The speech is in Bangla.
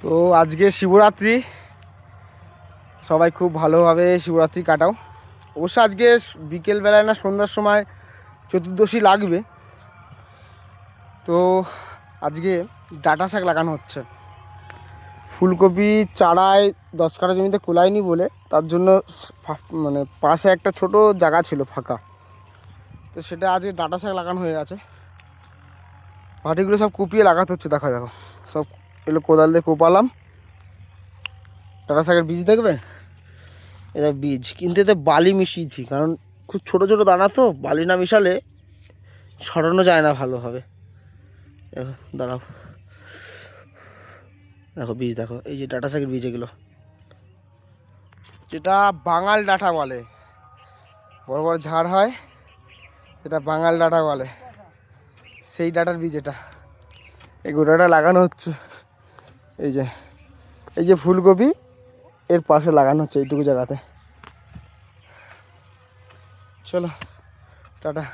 তো আজকে শিবরাত্রি, সবাই খুব ভালোভাবে শিবরাত্রি কাটাও। অবশ্য আজকে বিকেলবেলায় না সন্ধ্যার সময় চতুর্দশী লাগবে। তো আজকে ডাঁটা শাক লাগানো হচ্ছে। ফুলকপি চারায় 10 কাঠা জমিতে কুলায়নি বলে তার জন্য মানে পাশে একটা ছোট জায়গা ছিল ফাঁকা, তো সেটা আজকে ডাঁটা শাক লাগানো হয়ে গেছে। মাটিগুলো সব কুপিয়ে লাগাতে হচ্ছে। দেখো দেখো সব এগুলো কোদাল দিয়ে কোপালাম। ডাঁটা শাকের বীজ দেখবে, এটা বীজ, কিন্তু এতে বালি মিশিয়েছি, কারণ খুব ছোট ছোট দানা তো, বালি না মিশালে ছড়ানো যায় না ভালোভাবে। দেখো দাঁড়াও, দেখো বীজ দেখো, এই যে ডাঁটা শাকের বীজ, এগুলো যেটা বাঙাল ডাঁটা বলে, বড় বড় ঝাড় হয়, এটা বাঙাল ডাঁটা বলে, সেই ডাঁটার বীজ এটা। এই গোটাটা লাগানো হচ্ছে। এই যে এই যে ফুলকপি এর পাশে লাগানো হচ্ছে এইটুকু জায়গাতে। চলো টাটা।